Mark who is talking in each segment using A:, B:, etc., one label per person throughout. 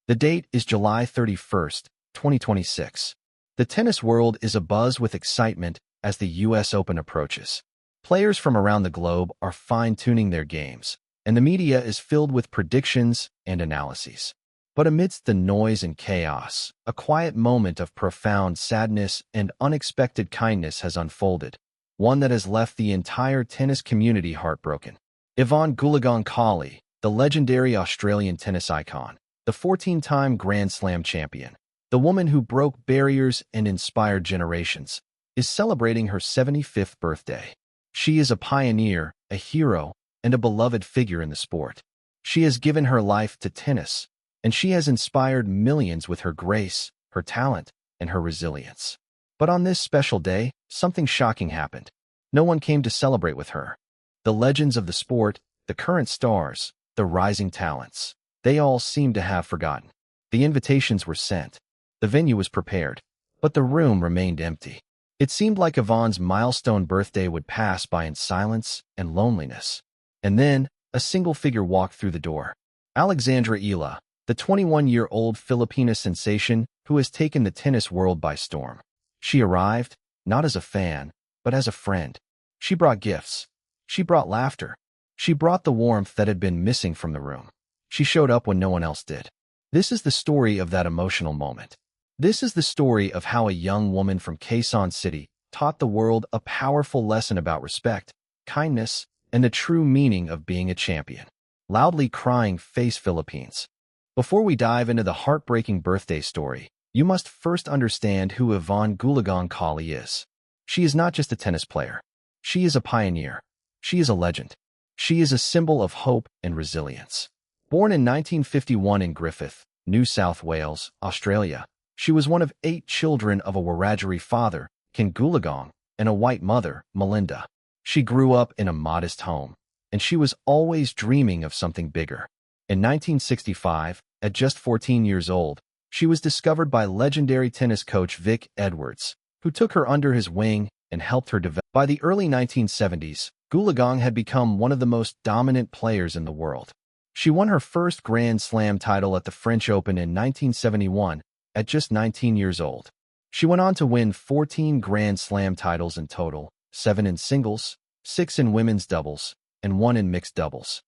A: The date is July 31st, 2026. The tennis world is abuzz with excitement as the U.S. Open approaches. Players from around the globe are fine-tuning their games, and the media is filled with predictions and analyses. But amidst the noise and chaos, a quiet moment of profound sadness and unexpected kindness has unfolded, one that has left the entire tennis community heartbroken. Evonne Goolagong-Cawley, the legendary Australian tennis icon, the 14-time Grand Slam champion, the woman who broke barriers and inspired generations, is celebrating her 75th birthday. She is a pioneer, a hero, and a beloved figure in the sport. She has given her life to tennis, and she has inspired millions with her grace, her talent, and her resilience. But on this special day, something shocking happened. No one came to celebrate with her. The legends of the sport, the current stars, the rising talents, they all seemed to have forgotten. The invitations were sent. The venue was prepared, but the room remained empty. It seemed like Evonne's milestone birthday would pass by in silence and loneliness. And then, a single figure walked through the door. Alex Eala, the 21-year-old Filipina sensation who has taken the tennis world by storm. She arrived, not as a fan, but as a friend. She brought gifts. She brought laughter. She brought the warmth that had been missing from the room. She showed up when no one else did. This is the story of that emotional moment. This is the story of how a young woman from Quezon City taught the world a powerful lesson about respect, kindness, and the true meaning of being a champion. Loudly crying face Philippines. Before we dive into the heartbreaking birthday story, you must first understand who Evonne Goolagong-Cawley is. She is not just a tennis player. She is a pioneer. She is a legend. She is a symbol of hope and resilience. Born in 1951 in Griffith, New South Wales, Australia, she was one of 8 children of a Wiradjuri father, Ken Goolagong, and a white mother, Melinda. She grew up in a modest home, and she was always dreaming of something bigger. In 1965, at just 14 years old, she was discovered by legendary tennis coach Vic Edwards, who took her under his wing and helped her develop. By the early 1970s, Goolagong had become one of the most dominant players in the world. She won her first Grand Slam title at the French Open in 1971 at just 19 years old. She went on to win 14 Grand Slam titles in total, 7 in singles, 6 in women's doubles, and 1 in mixed doubles.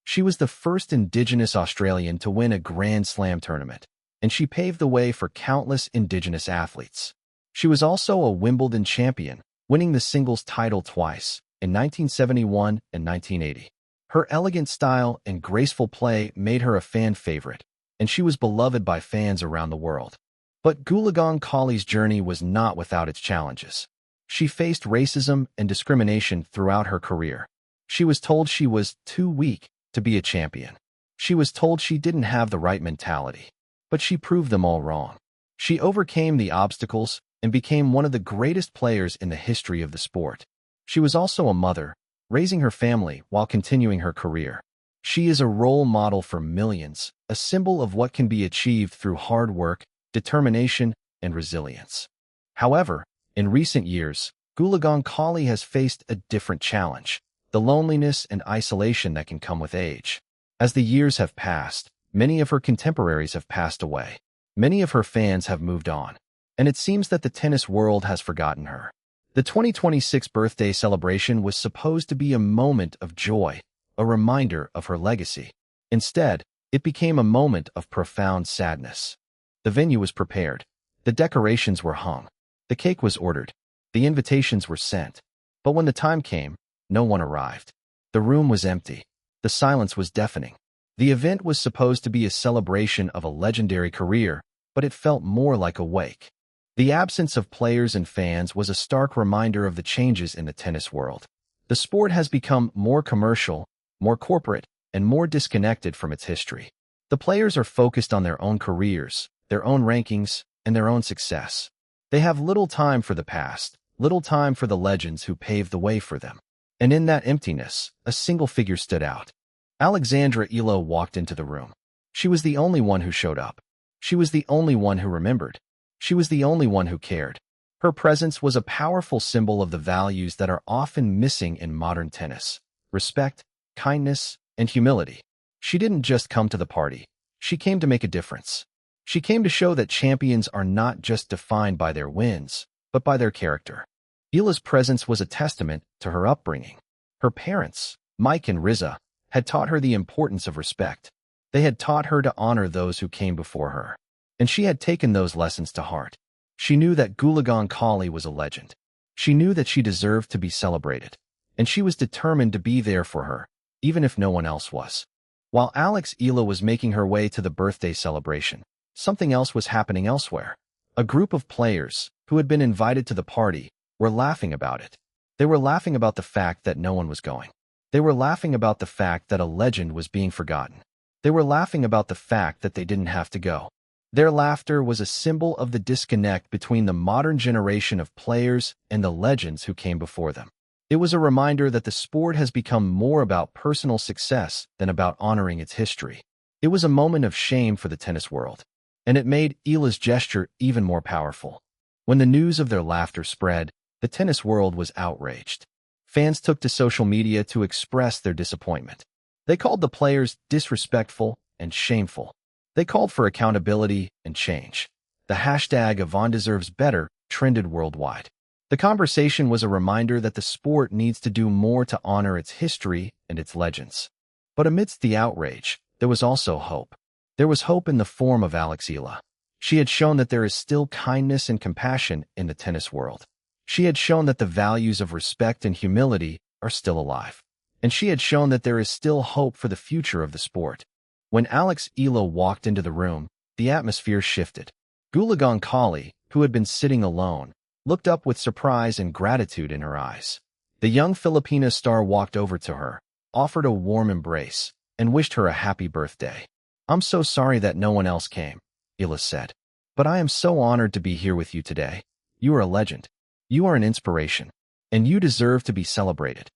A: She was the first Indigenous Australian to win a Grand Slam tournament, and she paved the way for countless Indigenous athletes. She was also a Wimbledon champion, winning the singles title twice, in 1971 and 1980. Her elegant style and graceful play made her a fan favorite, and she was beloved by fans around the world. But Goolagong-Cawley's journey was not without its challenges. She faced racism and discrimination throughout her career. She was told she was too weak to be a champion. She was told she didn't have the right mentality. But she proved them all wrong. She overcame the obstacles and became one of the greatest players in the history of the sport. She was also a mother, raising her family while continuing her career. She is a role model for millions, a symbol of what can be achieved through hard work, determination, and resilience. However, in recent years, Goolagong-Cawley has faced a different challenge, the loneliness and isolation that can come with age. As the years have passed, many of her contemporaries have passed away. Many of her fans have moved on, and it seems that the tennis world has forgotten her. The 2026 birthday celebration was supposed to be a moment of joy, a reminder of her legacy. Instead, it became a moment of profound sadness. The venue was prepared. The decorations were hung. The cake was ordered. The invitations were sent. But when the time came, no one arrived. The room was empty. The silence was deafening. The event was supposed to be a celebration of a legendary career, but it felt more like a wake. The absence of players and fans was a stark reminder of the changes in the tennis world. The sport has become more commercial, more corporate, and more disconnected from its history. The players are focused on their own careers, their own rankings, and their own success. They have little time for the past, little time for the legends who paved the way for them. And in that emptiness, a single figure stood out. Alex Eala walked into the room. She was the only one who showed up. She was the only one who remembered. She was the only one who cared. Her presence was a powerful symbol of the values that are often missing in modern tennis: respect, kindness, and humility. She didn't just come to the party. She came to make a difference. She came to show that champions are not just defined by their wins, but by their character. Eala's presence was a testament to her upbringing. Her parents, Mike and Riza, had taught her the importance of respect. They had taught her to honor those who came before her. And she had taken those lessons to heart. She knew that Gulagan Kali was a legend. She knew that she deserved to be celebrated. And she was determined to be there for her, even if no one else was. While Alex Eala was making her way to the birthday celebration, something else was happening elsewhere. A group of players, who had been invited to the party, were laughing about it. They were laughing about the fact that no one was going. They were laughing about the fact that a legend was being forgotten. They were laughing about the fact that they didn't have to go. Their laughter was a symbol of the disconnect between the modern generation of players and the legends who came before them. It was a reminder that the sport has become more about personal success than about honoring its history. It was a moment of shame for the tennis world, and it made Eala's gesture even more powerful. When the news of their laughter spread, the tennis world was outraged. Fans took to social media to express their disappointment. They called the players disrespectful and shameful. They called for accountability and change. The hashtag Yvonne deserves better trended worldwide. The conversation was a reminder that the sport needs to do more to honor its history and its legends. But amidst the outrage, there was also hope. There was hope in the form of Alex Eala. She had shown that there is still kindness and compassion in the tennis world. She had shown that the values of respect and humility are still alive. And she had shown that there is still hope for the future of the sport. When Alex Eala walked into the room, the atmosphere shifted. Gulagan Kali, who had been sitting alone, looked up with surprise and gratitude in her eyes. The young Filipina star walked over to her, offered a warm embrace, and wished her a happy birthday. "I'm so sorry that no one else came," Eala said. "But I am so honored to be here with you today. You are a legend. You are an inspiration. And you deserve to be celebrated."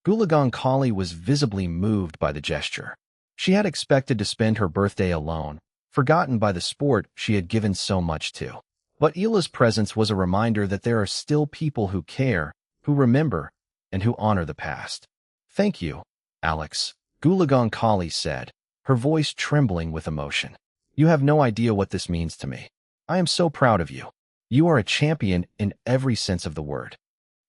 A: Gulagan Kali was visibly moved by the gesture. She had expected to spend her birthday alone, forgotten by the sport she had given so much to. But Eala's presence was a reminder that there are still people who care, who remember, and who honor the past. "Thank you, Alex," Gulagan Kali said, her voice trembling with emotion. "You have no idea what this means to me. I am so proud of you. You are a champion in every sense of the word."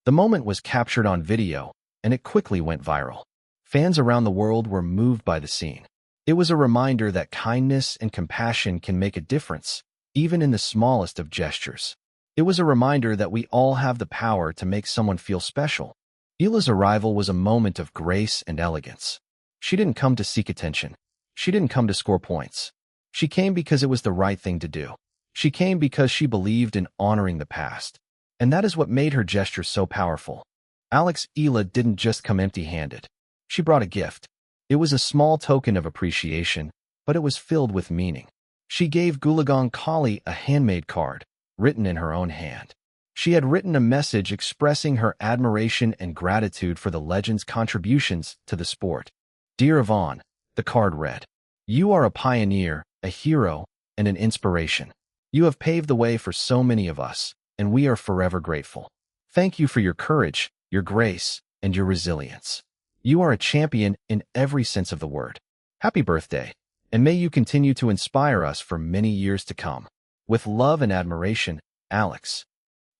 A: The moment was captured on video, and it quickly went viral. Fans around the world were moved by the scene. It was a reminder that kindness and compassion can make a difference, even in the smallest of gestures. It was a reminder that we all have the power to make someone feel special. Eala's arrival was a moment of grace and elegance. She didn't come to seek attention. She didn't come to score points. She came because it was the right thing to do. She came because she believed in honoring the past. And that is what made her gesture so powerful. Alex Eala didn't just come empty-handed. She brought a gift. It was a small token of appreciation, but it was filled with meaning. She gave Gulagan Kali a handmade card, written in her own hand. She had written a message expressing her admiration and gratitude for the legend's contributions to the sport. "Dear Yvonne," the card read, "you are a pioneer, a hero, and an inspiration. You have paved the way for so many of us, and we are forever grateful. Thank you for your courage, your grace, and your resilience. You are a champion in every sense of the word. Happy birthday, and may you continue to inspire us for many years to come. With love and admiration, Alex."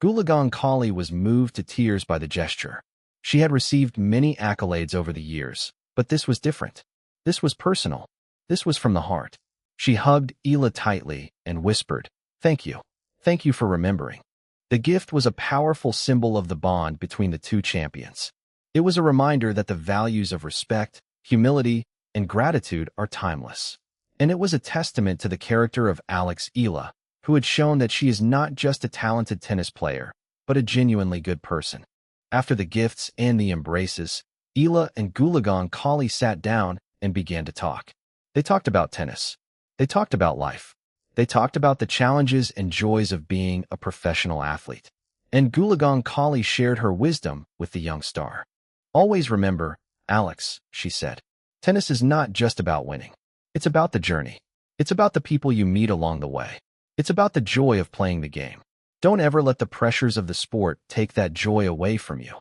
A: Gulagan Kali was moved to tears by the gesture. She had received many accolades over the years, but this was different. This was personal. This was from the heart. She hugged Eala tightly and whispered, "Thank you. Thank you for remembering." The gift was a powerful symbol of the bond between the two champions. It was a reminder that the values of respect, humility, and gratitude are timeless. And it was a testament to the character of Alex Eala, who had shown that she is not just a talented tennis player, but a genuinely good person. After the gifts and the embraces, Eala and Gulagan Kali sat down and began to talk. They talked about tennis. They talked about life. They talked about the challenges and joys of being a professional athlete. And Gulagan Kali shared her wisdom with the young star. "Always remember, Alex," she said, "tennis is not just about winning. It's about the journey. It's about the people you meet along the way. It's about the joy of playing the game. Don't ever let the pressures of the sport take that joy away from you."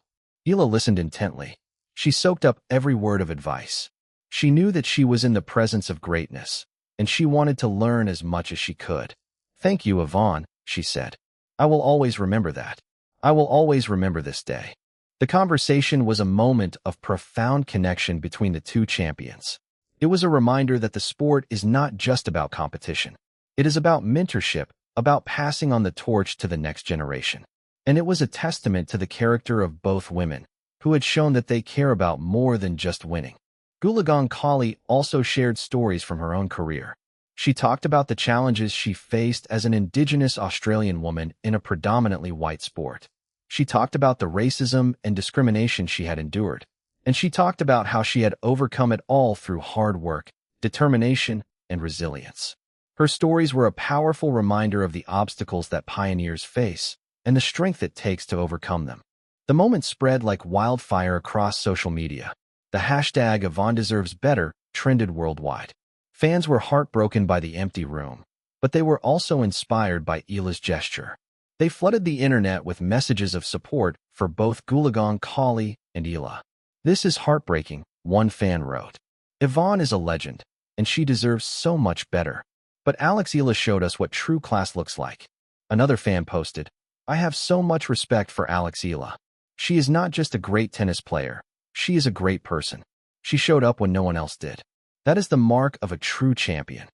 A: Eala listened intently. She soaked up every word of advice. She knew that she was in the presence of greatness, and she wanted to learn as much as she could. "Thank you, Yvonne," she said. "I will always remember that. I will always remember this day." The conversation was a moment of profound connection between the two champions. It was a reminder that the sport is not just about competition. It is about mentorship, about passing on the torch to the next generation. And it was a testament to the character of both women, who had shown that they care about more than just winning. Gulagang Kali also shared stories from her own career. She talked about the challenges she faced as an Indigenous Australian woman in a predominantly white sport. She talked about the racism and discrimination she had endured, and she talked about how she had overcome it all through hard work, determination, and resilience. Her stories were a powerful reminder of the obstacles that pioneers face and the strength it takes to overcome them. The moment spread like wildfire across social media. The hashtag #YvonneDeservesBetter trended worldwide. Fans were heartbroken by the empty room, but they were also inspired by Eala's gesture. They flooded the internet with messages of support for both Gulagang Kali and Eala. "This is heartbreaking," one fan wrote. "Yvonne is a legend, and she deserves so much better. But Alex Eala showed us what true class looks like." Another fan posted, "I have so much respect for Alex Eala. She is not just a great tennis player, she is a great person. She showed up when no one else did. That is the mark of a true champion."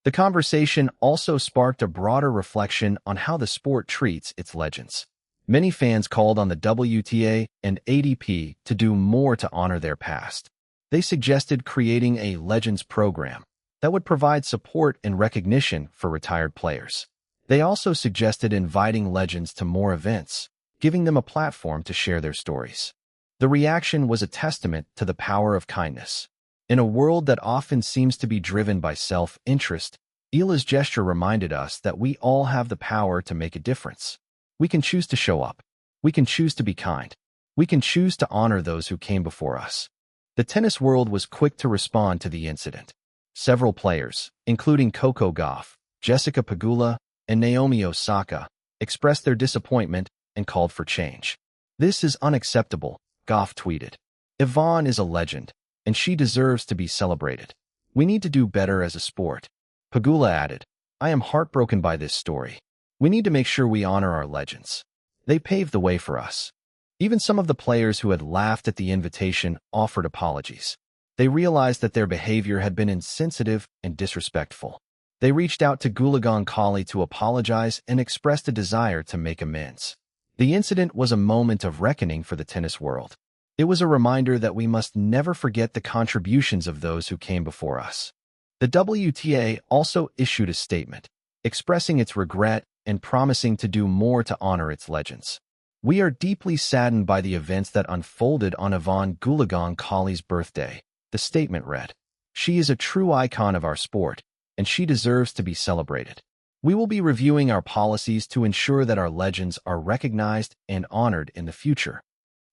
A: The conversation also sparked a broader reflection on how the sport treats its legends. Many fans called on the WTA and ADP to do more to honor their past. They suggested creating a Legends program that would provide support and recognition for retired players. They also suggested inviting legends to more events, giving them a platform to share their stories. The reaction was a testament to the power of kindness. In a world that often seems to be driven by self-interest, Eala's gesture reminded us that we all have the power to make a difference. We can choose to show up. We can choose to be kind. We can choose to honor those who came before us. The tennis world was quick to respond to the incident. Several players, including Coco Gauff, Jessica Pegula, and Naomi Osaka, expressed their disappointment and called for change. "This is unacceptable," Gauff tweeted. "Yvonne is a legend, and she deserves to be celebrated. We need to do better as a sport." Pegula added, "I am heartbroken by this story. We need to make sure we honor our legends. They paved the way for us." Even some of the players who had laughed at the invitation offered apologies. They realized that their behavior had been insensitive and disrespectful. They reached out to Gulagang Kali to apologize and expressed a desire to make amends. The incident was a moment of reckoning for the tennis world. It was a reminder that we must never forget the contributions of those who came before us. The WTA also issued a statement, expressing its regret and promising to do more to honor its legends. "We are deeply saddened by the events that unfolded on Yvonne Gulagang Kali's birthday," the statement read. "She is a true icon of our sport, and she deserves to be celebrated. We will be reviewing our policies to ensure that our legends are recognized and honored in the future."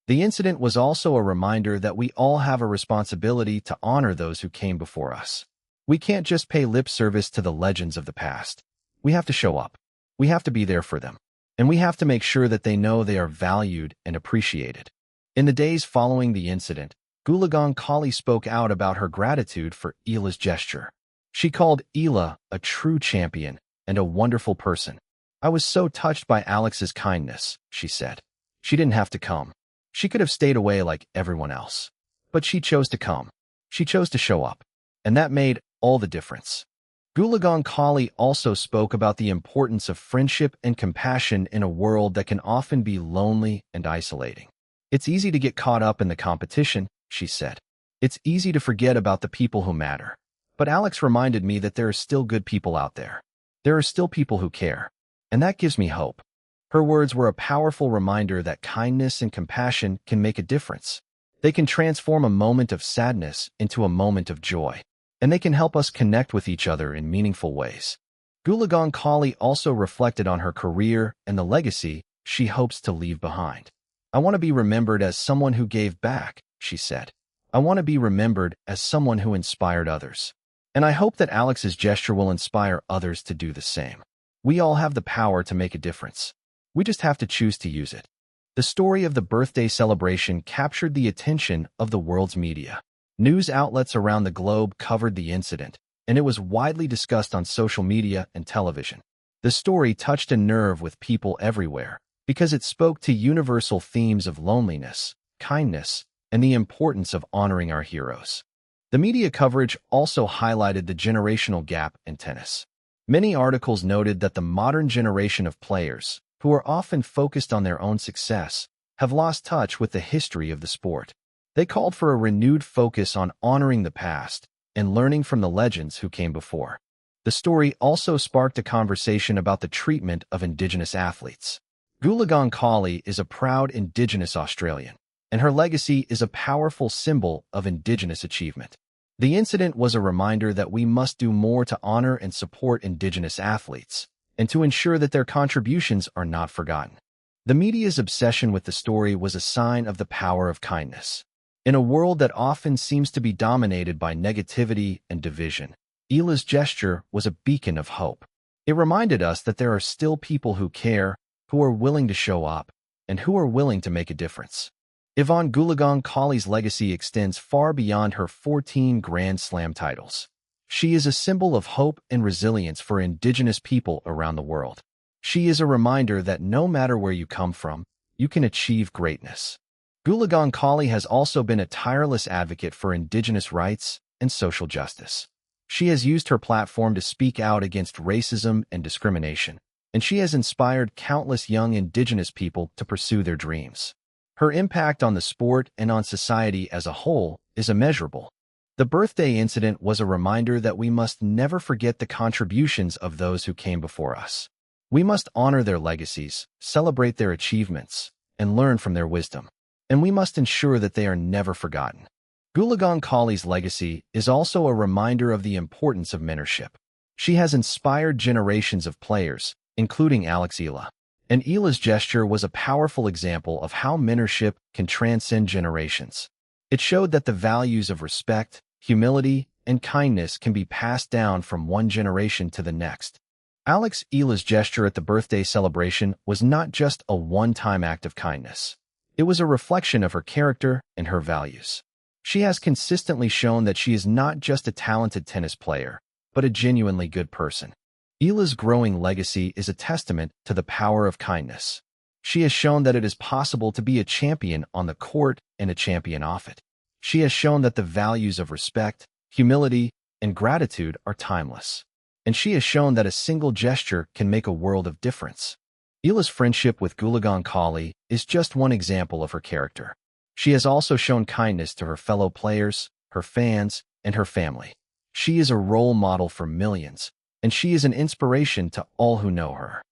A: The incident was also a reminder that we all have a responsibility to honor those who came before us. We can't just pay lip service to the legends of the past. We have to show up. We have to be there for them. And we have to make sure that they know they are valued and appreciated. In the days following the incident, Gulagang Kali spoke out about her gratitude for Eala's gesture. She called Eala a true champion and a wonderful person. "I was so touched by Alex's kindness," she said. "She didn't have to come. She could have stayed away like everyone else. But she chose to come. She chose to show up. And that made all the difference." Gulagang Kali also spoke about the importance of friendship and compassion in a world that can often be lonely and isolating. "It's easy to get caught up in the competition," she said. "It's easy to forget about the people who matter. But Alex reminded me that there are still good people out there. There are still people who care. And that gives me hope." Her words were a powerful reminder that kindness and compassion can make a difference. They can transform a moment of sadness into a moment of joy. And they can help us connect with each other in meaningful ways. Gulagang Kali also reflected on her career and the legacy she hopes to leave behind. "I want to be remembered as someone who gave back," she said. "I want to be remembered as someone who inspired others. And I hope that Alex's gesture will inspire others to do the same. We all have the power to make a difference. We just have to choose to use it." The story of the birthday celebration captured the attention of the world's media. News outlets around the globe covered the incident, and it was widely discussed on social media and television. The story touched a nerve with people everywhere because it spoke to universal themes of loneliness, kindness, and the importance of honoring our heroes. The media coverage also highlighted the generational gap in tennis. Many articles noted that the modern generation of players, who are often focused on their own success, have lost touch with the history of the sport. They called for a renewed focus on honoring the past and learning from the legends who came before. The story also sparked a conversation about the treatment of Indigenous athletes. Gulagang Kali is a proud Indigenous Australian, and her legacy is a powerful symbol of Indigenous achievement. The incident was a reminder that we must do more to honor and support Indigenous athletes, and to ensure that their contributions are not forgotten. The media's obsession with the story was a sign of the power of kindness. In a world that often seems to be dominated by negativity and division, Eala's gesture was a beacon of hope. It reminded us that there are still people who care, who are willing to show up, and who are willing to make a difference. Yvonne Gulagang Kali's legacy extends far beyond her 14 Grand Slam titles. She is a symbol of hope and resilience for Indigenous people around the world. She is a reminder that no matter where you come from, you can achieve greatness. Gulagang Kali has also been a tireless advocate for Indigenous rights and social justice. She has used her platform to speak out against racism and discrimination, and she has inspired countless young Indigenous people to pursue their dreams. Her impact on the sport and on society as a whole is immeasurable. The birthday incident was a reminder that we must never forget the contributions of those who came before us. We must honor their legacies, celebrate their achievements, and learn from their wisdom. And we must ensure that they are never forgotten. Gulagang Kali's legacy is also a reminder of the importance of mentorship. She has inspired generations of players, including Alex Eala. And Eala's gesture was a powerful example of how mentorship can transcend generations. It showed that the values of respect, humility, and kindness can be passed down from one generation to the next. Alex Eala's gesture at the birthday celebration was not just a one-time act of kindness. It was a reflection of her character and her values. She has consistently shown that she is not just a talented tennis player, but a genuinely good person. Eala's growing legacy is a testament to the power of kindness. She has shown that it is possible to be a champion on the court and a champion off it. She has shown that the values of respect, humility, and gratitude are timeless. And she has shown that a single gesture can make a world of difference. Eala's friendship with Gulagang Kali is just one example of her character. She has also shown kindness to her fellow players, her fans, and her family. She is a role model for millions, and she is an inspiration to all who know her.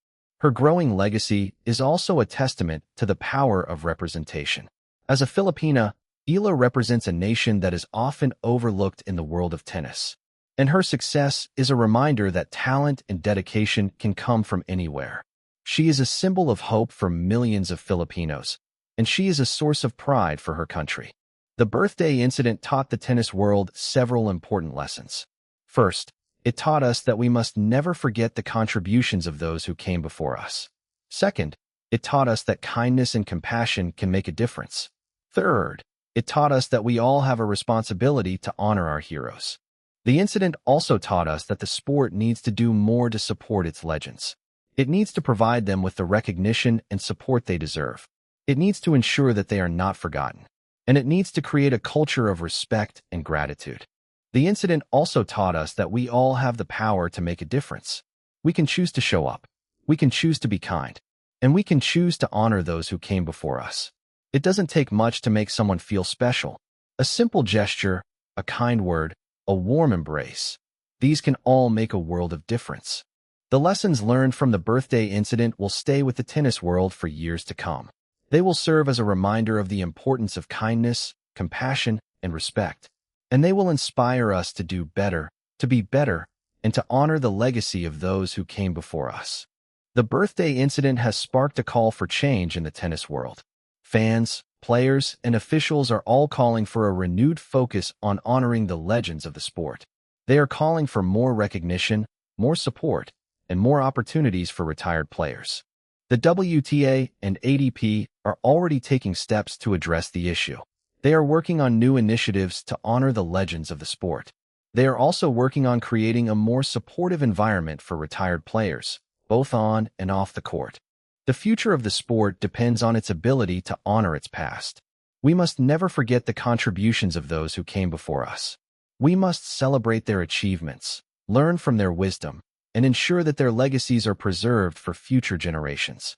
A: Her growing legacy is also a testament to the power of representation. As a Filipina, Eala represents a nation that is often overlooked in the world of tennis. And her success is a reminder that talent and dedication can come from anywhere. She is a symbol of hope for millions of Filipinos, and she is a source of pride for her country. The birthday incident taught the tennis world several important lessons. First, it taught us that we must never forget the contributions of those who came before us. Second, it taught us that kindness and compassion can make a difference. Third, it taught us that we all have a responsibility to honor our heroes. The incident also taught us that the sport needs to do more to support its legends. It needs to provide them with the recognition and support they deserve. It needs to ensure that they are not forgotten. And it needs to create a culture of respect and gratitude. The incident also taught us that we all have the power to make a difference. We can choose to show up. We can choose to be kind. And we can choose to honor those who came before us. It doesn't take much to make someone feel special. A simple gesture, a kind word, a warm embrace. These can all make a world of difference. The lessons learned from the birthday incident will stay with the tennis world for years to come. They will serve as a reminder of the importance of kindness, compassion, and respect. And they will inspire us to do better, to be better, and to honor the legacy of those who came before us. The birthday incident has sparked a call for change in the tennis world. Fans, players, and officials are all calling for a renewed focus on honoring the legends of the sport. They are calling for more recognition, more support, and more opportunities for retired players. The WTA and ADP are already taking steps to address the issue. They are working on new initiatives to honor the legends of the sport. They are also working on creating a more supportive environment for retired players, both on and off the court. The future of the sport depends on its ability to honor its past. We must never forget the contributions of those who came before us. We must celebrate their achievements, learn from their wisdom, and ensure that their legacies are preserved for future generations.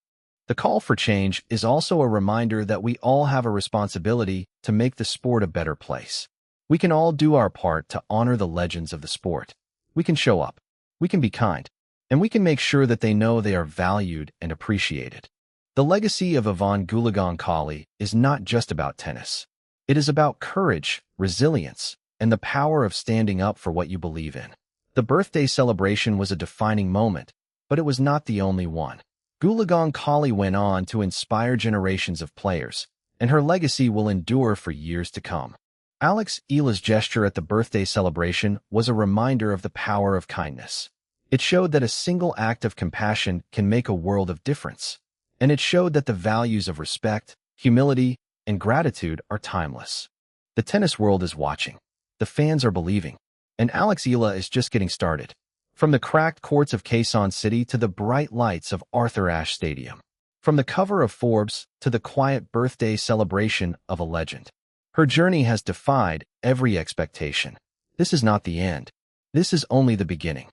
A: The call for change is also a reminder that we all have a responsibility to make the sport a better place. We can all do our part to honor the legends of the sport. We can show up, we can be kind, and we can make sure that they know they are valued and appreciated. The legacy of Yvonne Goolagong-Cawley is not just about tennis. It is about courage, resilience, and the power of standing up for what you believe in. The birthday celebration was a defining moment, but it was not the only one. Goolagong-Cawley went on to inspire generations of players, and her legacy will endure for years to come. Alex Eala's gesture at the birthday celebration was a reminder of the power of kindness. It showed that a single act of compassion can make a world of difference, and it showed that the values of respect, humility, and gratitude are timeless. The tennis world is watching. The fans are believing. And Alex Eala is just getting started. From the cracked courts of Quezon City to the bright lights of Arthur Ashe Stadium. From the cover of Forbes to the quiet birthday celebration of a legend. Her journey has defied every expectation. This is not the end. This is only the beginning.